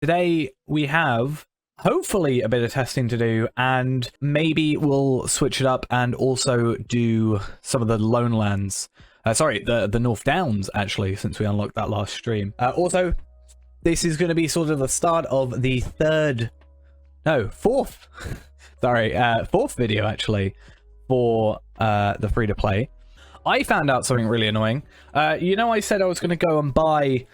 Today we have hopefully a bit of testing to do, and maybe we'll switch it up and also do some of the lone lands. Sorry, the North Downs, actually, since we unlocked that last stream. Also, this is going to be sort of the start of the fourth video, actually, for the free-to-play. I found out something really annoying. You know, I said I was going to go and buy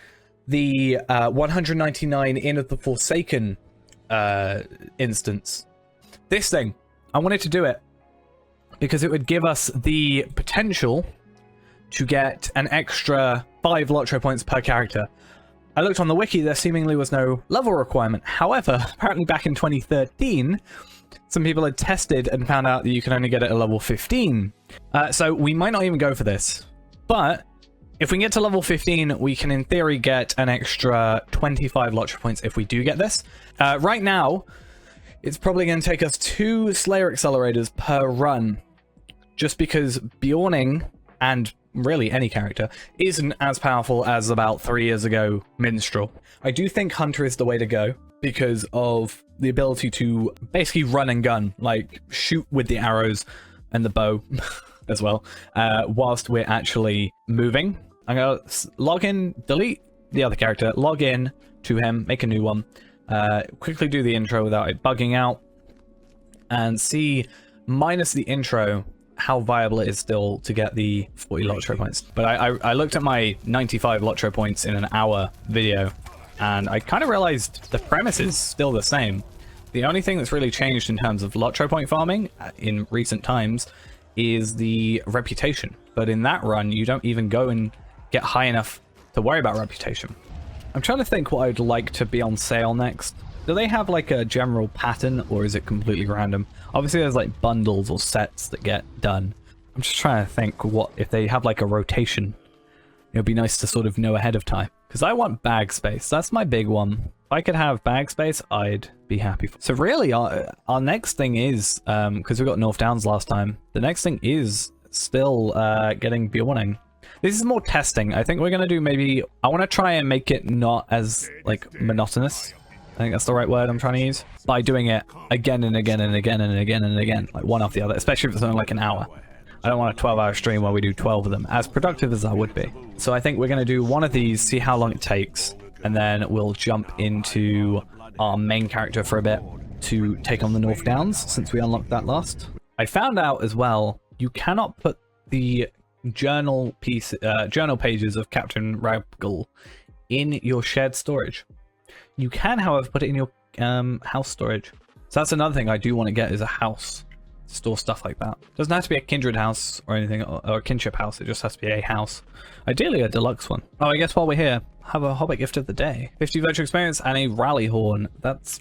the 199 Inn of the Forsaken instance. This thing, I wanted to do it because it would give us the potential to get an extra 5 LOTRO points per character. I looked on the wiki, there seemingly was no level requirement. However, apparently back in 2013, some people had tested and found out that you can only get it at level 15. So we might not even go for this. But if we can get to level 15, we can in theory get an extra 25 LOTRO points if we do get this. Right now, it's probably going to take us 2 Slayer accelerators per run, just because Bjorning, and really any character, isn't as powerful as about 3 years ago Minstrel. I do think Hunter is the way to go because of the ability to basically run and gun, like shoot with the arrows and the bow as well, whilst we're actually moving. I'm going to log in, delete the other character, log in to him, make a new one, quickly do the intro without it bugging out, and see, minus the intro, how viable it is still to get the 40 LOTRO points. But I looked at my 95 LOTRO points in an hour video, and I kind of realized the premise is still the same. The only thing that's really changed in terms of LOTRO point farming in recent times is the reputation. But in that run, you don't even go and get high enough to worry about reputation. I'm trying to think what I'd like to be on sale next. Do they have like a general pattern, or is it completely random? Obviously there's like bundles or sets that get done. I'm just trying to think what if they have like a rotation. It would be nice to sort of know ahead of time, because I want bag space. That's my big one. If I could have bag space, I'd be happy. So really our next thing is, because we got North Downs last time, the next thing is still getting Bjorning. This is more testing. I think we're going to do maybe, I want to try and make it not as like monotonous. I think that's the right word I'm trying to use. By doing it again and again and again and again and again, like one after the other, especially if it's only like an hour. I don't want a 12-hour stream where we do 12 of them, as productive as I would be. So I think we're going to do one of these, see how long it takes, and then we'll jump into our main character for a bit to take on the North Downs, since we unlocked that last. I found out as well, you cannot put the journal pages of Captain Raggle in your shared storage. You can, however, put it in your house storage. So that's another thing I do want to get, is a house to store stuff like that. Doesn't have to be a kindred house or anything, or a kinship house. It just has to be a house. Ideally a deluxe one. Oh, I guess while we're here, have a Hobbit gift of the day. 50 virtual experience and a rally horn. That's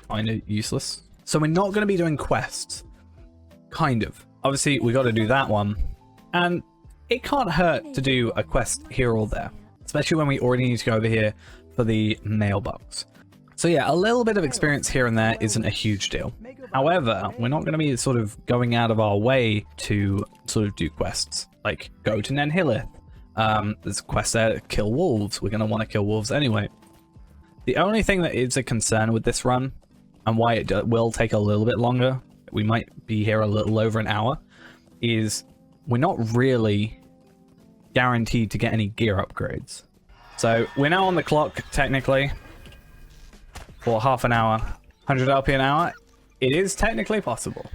kind of useless. So we're not going to be doing quests. Kind of. Obviously, we got to do that one. And it can't hurt to do a quest here or there, especially when we already need to go over here for the mailbox. So yeah, a little bit of experience here and there isn't a huge deal. However, we're not going to be sort of going out of our way to sort of do quests, like go to Nenhilith. There's a quest there, kill wolves. We're going to want to kill wolves anyway. The only thing that is a concern with this run, and why it will take a little bit longer, we might be here a little over an hour, is we're not really guaranteed to get any gear upgrades. So we're now on the clock, technically, for half an hour, 100 LP an hour. It is technically possible.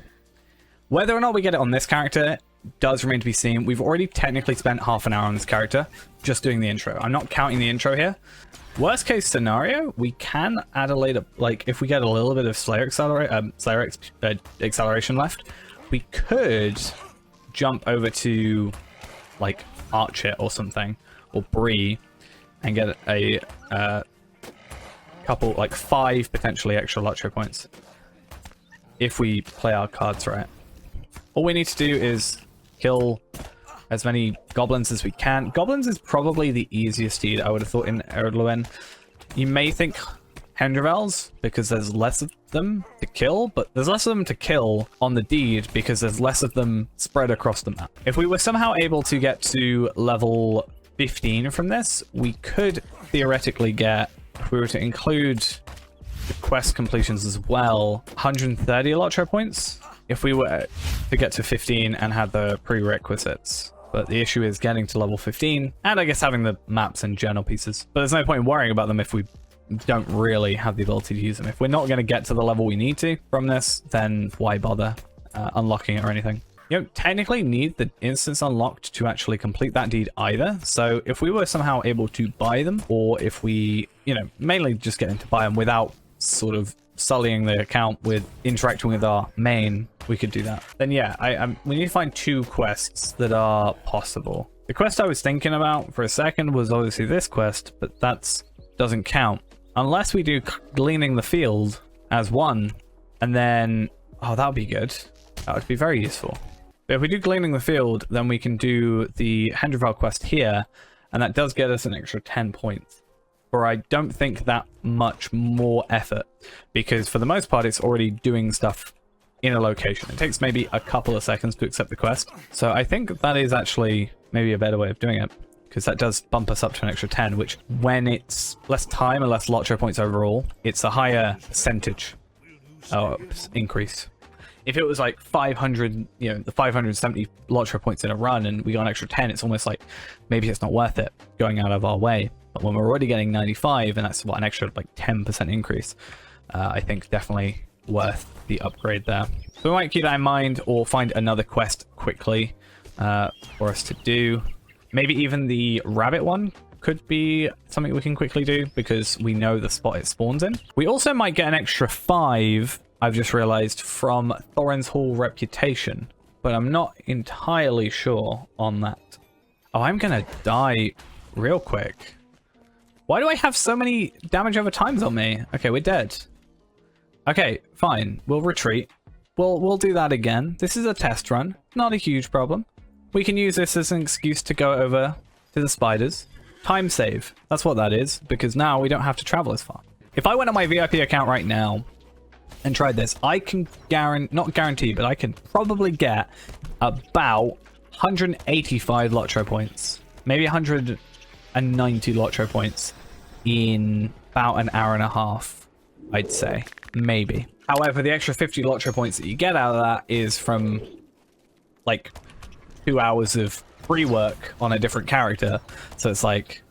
Whether or not we get it on this character does remain to be seen. We've already technically spent half an hour on this character, just doing the intro. I'm not counting the intro here. Worst case scenario, we can add a later, like if we get a little bit of Slayer acceleration left, we could jump over to like Archer or something, or Bree, and get a couple, like 5 potentially extra LOTRO points if we play our cards right. All we need to do is kill as many goblins as we can. Goblins is probably the easiest steed, I would have thought, in Erdluin. You may think Hendravels, because there's less of them to kill, but there's less of them to kill on the deed because there's less of them spread across the map. If we were somehow able to get to level 15 from this, we could theoretically get, if we were to include the quest completions as well. 130 LOTRO points if we were to get to 15 and had the prerequisites. But the issue is getting to level 15, and I guess having the maps and journal pieces. But there's no point in worrying about them if we don't really have the ability to use them. If we're not going to get to the level we need to from this, then why bother unlocking it or anything? You don't technically need the instance unlocked to actually complete that deed either. So if we were somehow able to buy them, or if we, you know, mainly just getting to buy them without sort of sullying the account with interacting with our main, we could do that. Then yeah, we need to find 2 quests that are possible. The quest I was thinking about for a second was obviously this quest, but that doesn't count. Unless we do gleaning the field as one, and then, oh, that would be good. That would be very useful. But if we do gleaning the field, then we can do the Hendrival quest here, and that does get us an extra 10 points. Or I don't think that much more effort, because for the most part, it's already doing stuff in a location. It takes maybe a couple of seconds to accept the quest. So I think that is actually maybe a better way of doing it, because that does bump us up to an extra 10, which when it's less time and less LOTRO points overall, it's a higher percentage increase. If it was like 500, you know, the 570 LOTRO points in a run and we got an extra 10, it's almost like maybe it's not worth it going out of our way. But when we're already getting 95, and that's what, an extra like 10% increase, I think definitely worth the upgrade there. So we might keep that in mind, or find another quest quickly for us to do. Maybe even the rabbit one could be something we can quickly do, because we know the spot it spawns in. We also might get an extra 5, I've just realized, from Thorin's Hall reputation, but I'm not entirely sure on that. Oh, I'm gonna die real quick. Why do I have so many damage over times on me? Okay, we're dead. Okay, fine. We'll retreat. We'll do that again. This is a test run. Not a huge problem. We can use this as an excuse to go over to the spiders. Time save. That's what that is, because now we don't have to travel as far. If I went on my VIP account right now and tried this, I can not guarantee, but I can probably get about 185 LOTRO points. Maybe 190 LOTRO points in about an hour and a half, I'd say. Maybe. However, the extra 50 LOTRO points that you get out of that is from like 2 hours of free work on a different character. So it's like,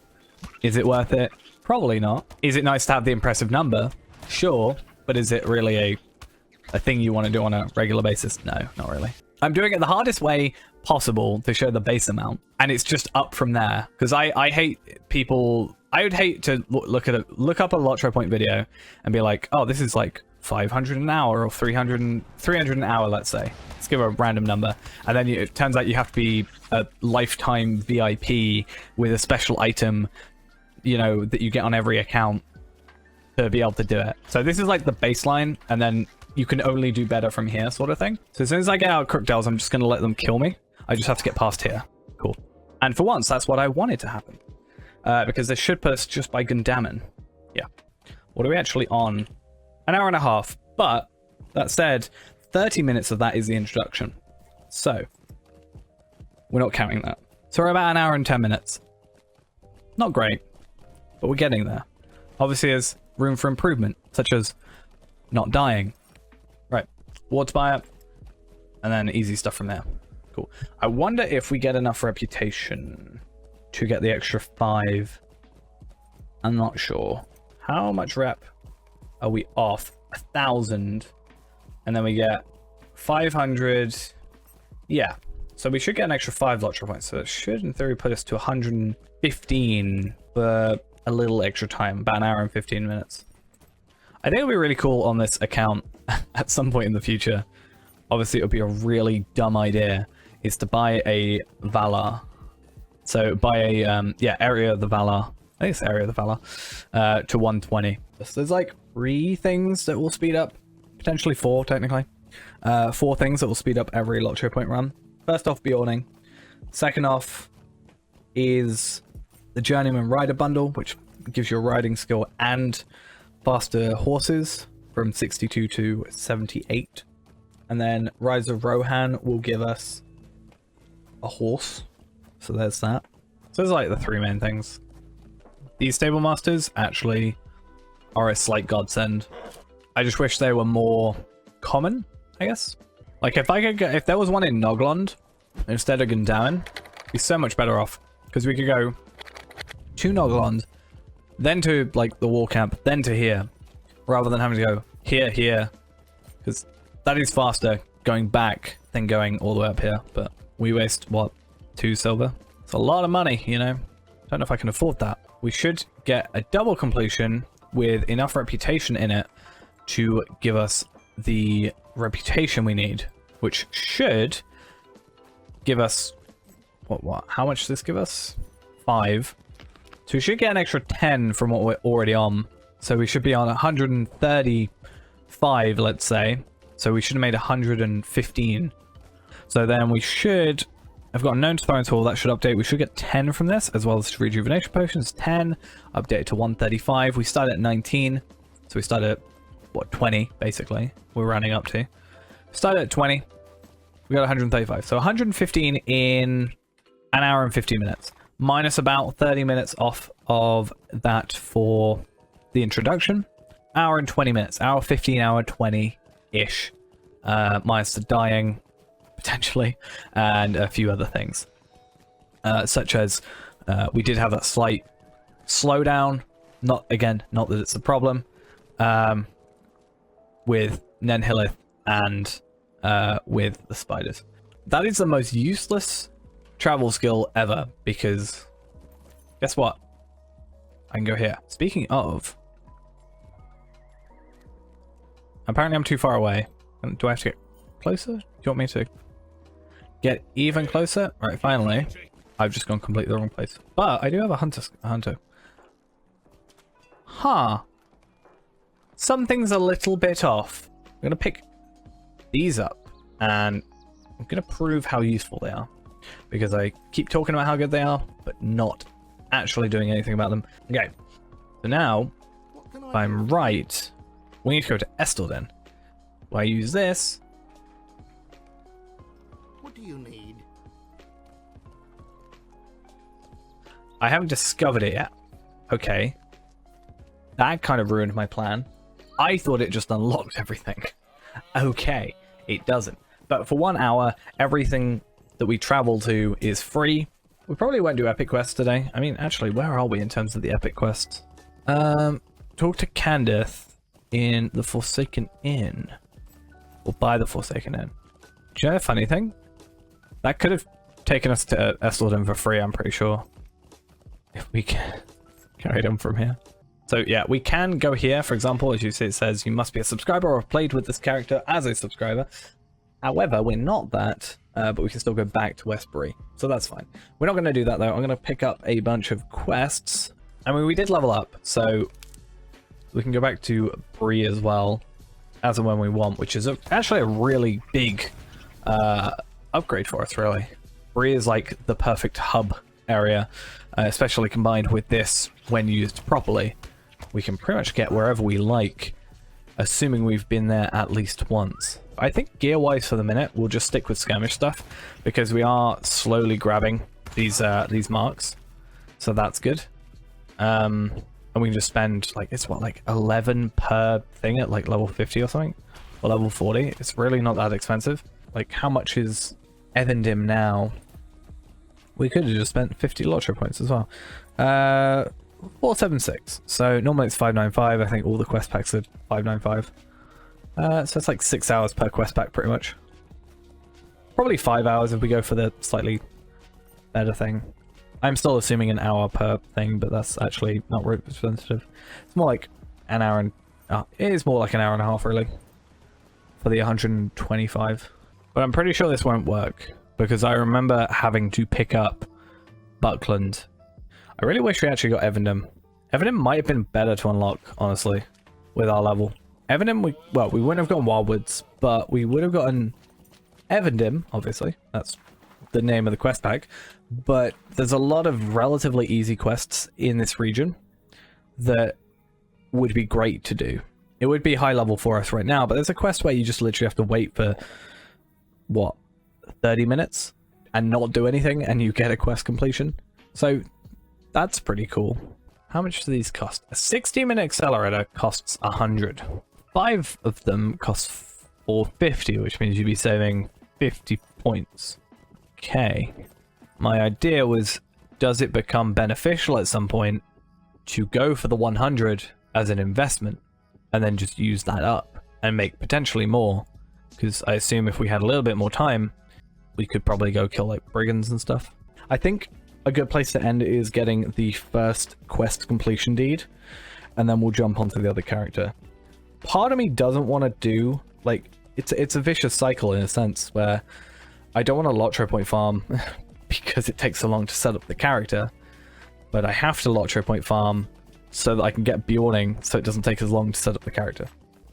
is it worth it? Probably not. Is it nice to have the impressive number? Sure. But is it really a thing you want to do on a regular basis? No, not really. I'm doing it the hardest way possible to show the base amount, and it's just up from there, because I hate people. I would hate to look up a LOTRO point video and be like, oh, this is like 500 an hour or 300 an hour, let's say. Let's give a random number, and then it turns out you have to be a lifetime VIP with a special item, you know, that you get on every account to be able to do it. So this is like the baseline, and then you can only do better from here, sort of thing. So as soon as I get out of Crookdales, I'm just going to let them kill me. I just have to get past here. Cool. And for once, that's what I wanted to happen. Because this should put us just by Gundaman. Yeah. What are we actually on? An hour and a half. But, that said, 30 minutes of that is the introduction. So, we're not counting that. So we're about an hour and 10 minutes. Not great, but we're getting there. Obviously, there's room for improvement, such as not dying. Right. Water buyer, and then easy stuff from there. Cool. I wonder if we get enough reputation to get the extra 5. I'm not sure. How much rep are we off? 1,000. And then we get 500. Yeah. So we should get an extra 5 LOTRO points. So it should, in theory, put us to 115 for a little extra time. About an hour and 15 minutes. I think it would be really cool on this account at some point in the future. Obviously, it would be a really dumb idea, is to buy a Valar. So buy a, Area of the Valar. I think it's Area of the Valar, to 120. So there's like 3 things that will speed up, potentially 4 technically. 4 things that will speed up every LOTRO point run. First off, Bjorning. Second off is the Journeyman Rider Bundle, which gives you a riding skill and faster horses from 62 to 78. And then Rise of Rohan will give us a horse. So there's that. So there's like the 3 main things. These Stable Masters actually are a slight godsend. I just wish they were more common, I guess. Like if I could get, if there was one in Noglond instead of Gundamon, it'd be so much better off. Because we could go to Noglond, then to like the war camp, then to here, rather than having to go here. Because that is faster going back than going all the way up here. But we waste, what, 2 silver? It's a lot of money, you know? Don't know if I can afford that. We should get a double completion with enough reputation in it to give us the reputation we need, which should give us... What? How much does this give us? 5. So we should get an extra 10 from what we're already on. So we should be on 135, let's say. So we should have made 115. So then we should... I've got a known sparring tool that should update. We should get 10 from this, as well as rejuvenation potions. 10, update to 135. We started at 19, so we started at, what, 20, basically. We're running up to. Started at 20. We got 135. So 115 in an hour and 15 minutes. Minus about 30 minutes off of that for the introduction. Hour and 20 minutes. Hour 15, hour 20-ish. Minus the dying, potentially, and a few other things. Such as we did have that slight slowdown. Not that it's a problem. With Nenhilith and with the spiders. That is the most useless travel skill ever, because guess what? I can go here. Speaking of, apparently I'm too far away. Do I have to get closer? Do you want me to get even closer? Right, finally. I've just gone completely the wrong place. But I do have a hunter. Huh. Something's a little bit off. I'm going to pick these up, and I'm going to prove how useful they are. Because I keep talking about how good they are, but not actually doing anything about them. Okay. So now, if I'm right, we need to go to Estelden. If I use this... What do you need? I haven't discovered it yet. Okay. That kind of ruined my plan. I thought it just unlocked everything. Okay, it doesn't. But for 1 hour, everything that we travel to is free. We probably won't do epic quests today. I mean, actually, where are we in terms of the epic quests? Talk to Candace in the Forsaken Inn. Or by the Forsaken Inn. Do you know a funny thing? That could have taken us to Estelden for free, I'm pretty sure. If we can carry them from here. So yeah, we can go here, for example, as you see it says, you must be a subscriber or have played with this character as a subscriber. However, we're not that, but we can still go back to Westbury. So that's fine. We're not going to do that though. I'm going to pick up a bunch of quests. I mean, we did level up, so we can go back to Bree as well, as and when we want, which is actually a really big upgrade for us, really. Bree is like the perfect hub area, especially combined with this when used properly. We can pretty much get wherever we like, assuming we've been there at least once. I think gear-wise for the minute, we'll just stick with skirmish stuff, because we are slowly grabbing these marks, so that's good. And we can just spend, like, it's what, like 11 per thing at like level 50 or something? Or level 40? It's really not that expensive. Like, how much is Evendim now? We could have just spent 50 LOTRO points as well. 476. So normally it's 595. I think all the quest packs are 595. So it's like 6 hours per quest pack pretty much. Probably 5 hours if we go for the slightly better thing. I'm still assuming an hour per thing, but that's actually not representative. It's more like an hour and... it is more like an hour and a half really. For the 125. But I'm pretty sure this won't work, because I remember having to pick up Buckland. I really wish we actually got Evendim. Evendim might have been better to unlock, honestly, with our level. Evendim, we wouldn't have gotten Wildwoods, but we would have gotten Evendim, obviously. That's the name of the quest pack. But there's a lot of relatively easy quests in this region that would be great to do. It would be high level for us right now, but there's a quest where you just literally have to wait for, what, 30 minutes and not do anything, and you get a quest completion. So that's pretty cool. How much do these cost? A 60-minute accelerator costs 100. 5 of them cost 450, which means you'd be saving 50 points. Okay. My idea was, does it become beneficial at some point to go for the 100 as an investment and then just use that up and make potentially more? Because I assume if we had a little bit more time, we could probably go kill like brigands and stuff. I think a good place to end is getting the first quest completion deed, and then we'll jump onto the other character. Part of me doesn't want to do, like, it's a vicious cycle in a sense, where I don't want to LOTRO point farm because it takes so long to set up the character, but I have to LOTRO point farm so that I can get Bjorning so it doesn't take as long to set up the character.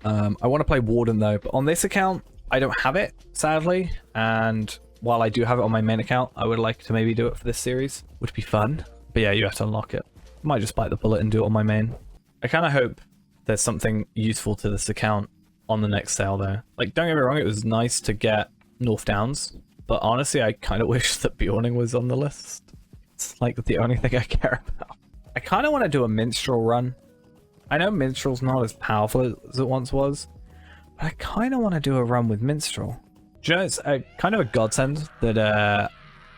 I want to play Warden though, but on this account, I don't have it, sadly, and while I do have it on my main account, I would like to maybe do it for this series. Would be fun. But yeah, you have to unlock it. Might just bite the bullet and do it on my main. I kind of hope there's something useful to this account on the next sale though. Like, don't get me wrong, it was nice to get North Downs, but honestly, I kind of wish that Bjorning was on the list. It's like the only thing I care about. I kind of want to do a Minstrel run. I know Minstrel's not as powerful as it once was, but I kind of want to do a run with Minstrel. Do you know, it's kind of a godsend that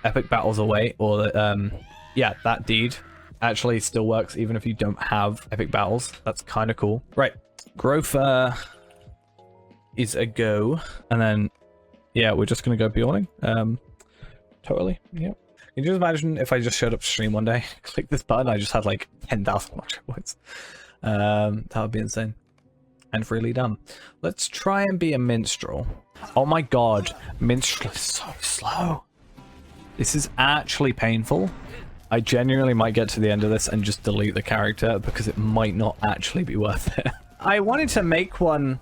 Epic Battles Await, or that, yeah, that deed actually still works even if you don't have Epic Battles. That's kind of cool. Right, growth is a go, and then, yeah, we're just going to go Bjorning. Totally, yeah. Can you just imagine if I just showed up to stream one day, click this button, I just had like 10,000 watch points. That would be insane. And really dumb. Let's try and be a Minstrel. Oh my god, Minstrel is so slow. This is actually painful. I genuinely might get to the end of this and just delete the character because it might not actually be worth it. I wanted to make one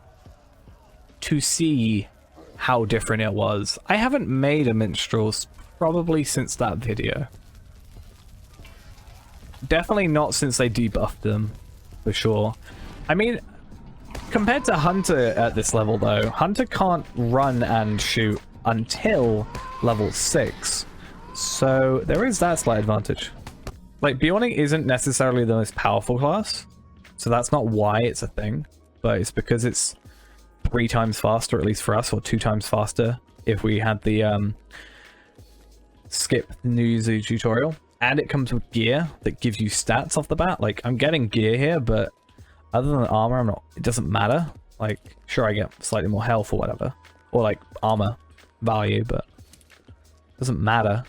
to see how different it was. I haven't made a Minstrel probably since that video. Definitely not since they debuffed them, for sure. I mean, compared to Hunter at this level though, Hunter can't run and shoot until level 6. So there is that slight advantage. Like, Bjorning isn't necessarily the most powerful class, so that's not why it's a thing, but it's because it's 3 times faster, at least for us, or 2 times faster if we had the skip new user tutorial. And it comes with gear that gives you stats off the bat. Like, I'm getting gear here, but other than armor, I'm not, it doesn't matter. Like, sure, I get slightly more health or whatever, or like armor value, but it doesn't matter.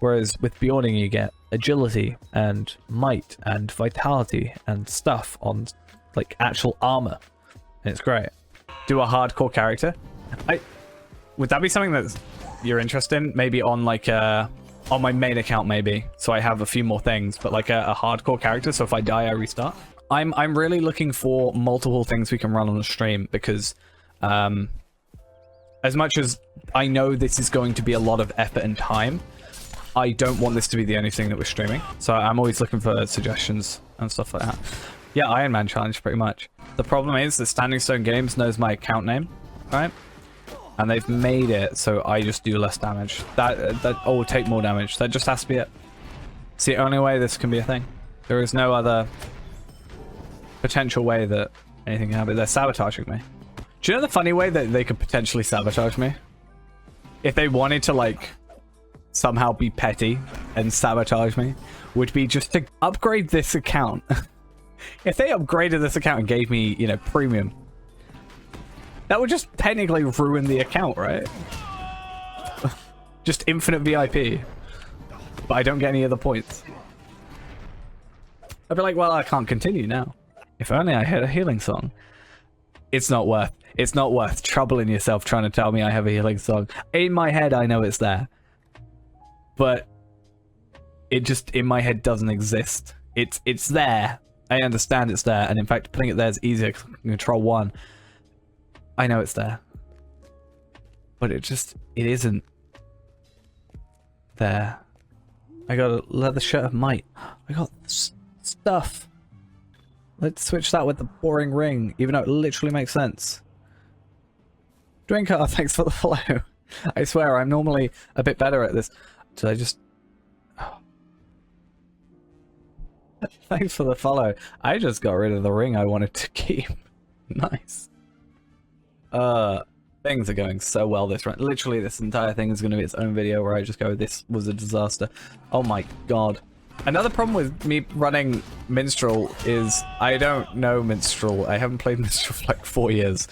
Whereas with Bjorning, you get agility and might and vitality and stuff on like actual armor, and it's great. Do a hardcore character. Would that be something that you're interested in? Maybe on like on my main account, maybe, so I have a few more things, but like a hardcore character, so if I die I restart. I'm really looking for multiple things we can run on a stream, because as much as I know this is going to be a lot of effort and time, I don't want this to be the only thing that we're streaming, so I'm always looking for suggestions and stuff like that. Yeah, Iron Man challenge, pretty much. The problem is that Standing Stone Games knows my account name, right? And they've made it so I just do less damage. That will take more damage. That just has to be it. It's the only way this can be a thing. There is no other potential way that anything can happen. They're sabotaging me. Do you know the funny way that they could potentially sabotage me? If they wanted to, like, somehow be petty and sabotage me, would be just to upgrade this account. If they upgraded this account and gave me, you know, premium, that would just technically ruin the account, right? Just infinite VIP. But I don't get any other points. I'd be like, well, I can't continue now. If only I had a healing song. It's not worth troubling yourself trying to tell me I have a healing song. In my head, I know it's there. But it just, in my head, doesn't exist. It's there. I understand it's there. And in fact, putting it there is easier. Control 1. I know it's there. But it isn't there. I got a leather shirt of might. I got stuff. Let's switch that with the boring ring, even though it literally makes sense. Drinker, thanks for the follow. I swear, I'm normally a bit better at this. Did I just... Thanks for the follow. I just got rid of the ring I wanted to keep. Nice. Things are going so well this run. Literally, this entire thing is going to be its own video where I just go, this was a disaster. Oh my god. Another problem with me running Minstrel is I don't know Minstrel. I haven't played Minstrel for like 4 years.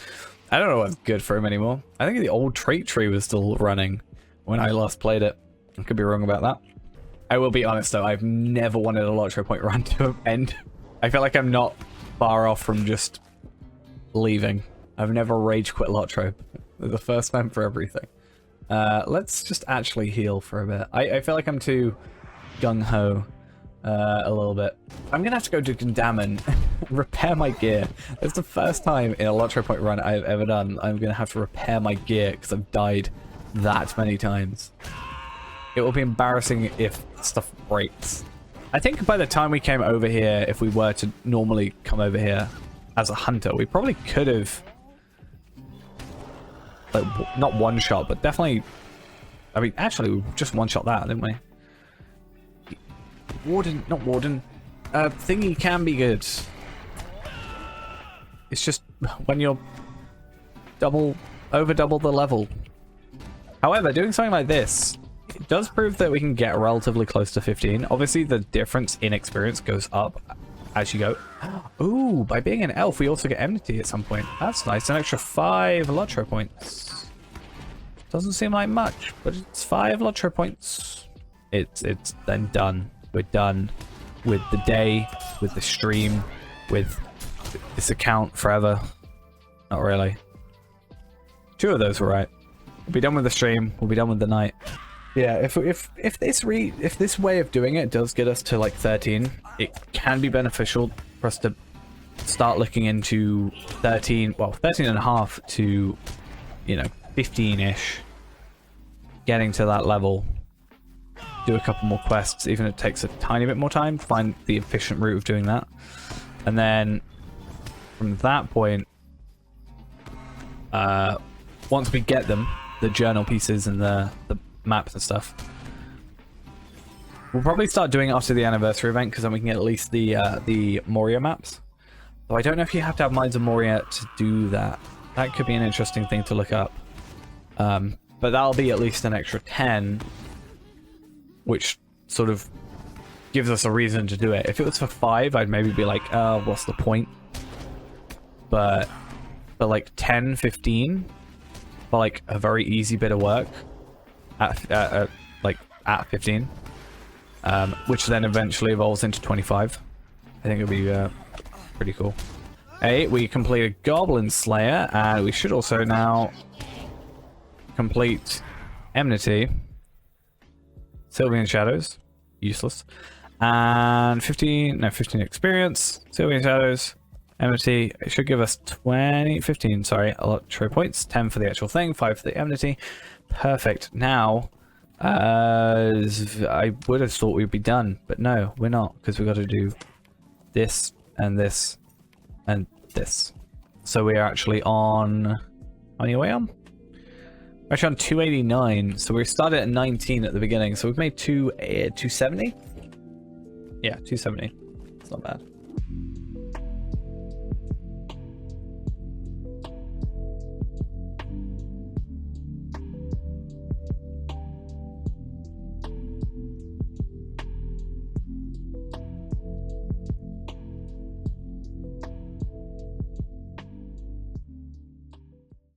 I don't know what's good for him anymore. I think the old trait tree was still running when I last played it. I could be wrong about that. I will be honest though, I've never wanted a Lotro point run to end. I feel like I'm not far off from just leaving. I've never rage quit Lotro. They're the first time for everything. Let's just actually heal for a bit. I feel like I'm too gung-ho a little bit. I'm gonna have to go to Gundamon and repair my gear. It's the first time in a Lotro point run I've ever done. I'm gonna have to repair my gear because I've died that many times. It will be embarrassing if stuff breaks. I think by the time we came over here, if we were to normally come over here as a hunter, we probably could have, like, not one shot, but definitely, I mean, actually, we just one shot that, didn't we? Warden, not Warden. Thingy can be good. It's just when you're over double the level. However, doing something like this, it does prove that we can get relatively close to 15. Obviously, the difference in experience goes up as you go. Ooh, by being an elf, we also get enmity at some point. That's nice. An extra 5 Lotro points. Doesn't seem like much, but it's 5 Lotro points. It's then done. We're done with the day, with the stream, with this account forever. Not really. 2 of those were right. We'll be done with the stream. We'll be done with the night. Yeah, if this way of doing it does get us to like 13, it can be beneficial for us to start looking into 13, well, 13 and a half to, you know, 15-ish. Getting to that level. Do a couple more quests, even if it takes a tiny bit more time. Find the efficient route of doing that. And then from that point, once we get them, the journal pieces and the maps and stuff, we'll probably start doing it after the anniversary event, because then we can get at least the Moria maps. Though I don't know if you have to have Mines of Moria to do that. That could be an interesting thing to look up. But that'll be at least an extra 10, which sort of gives us a reason to do it. If it was for 5, I'd maybe be like, oh, what's the point? But like 10, 15, for like a very easy bit of work at 15, which then eventually evolves into 25. I think it'll be pretty cool. Hey, we completed Goblin Slayer, and we should also now complete Enmity. Sylvian Shadows, useless. And 15 experience. Sylvian Shadows, Enmity. It should give us 15, sorry, Lotro points. 10 for the actual thing, 5 for the Enmity. Perfect. Now, I would have thought we'd be done, but no, we're not, because we've got to do this and this and this. So we are actually on, how many are we on? We're actually on 289, so we started at 19 at the beginning, so we've made 270? Yeah, 270. It's not bad.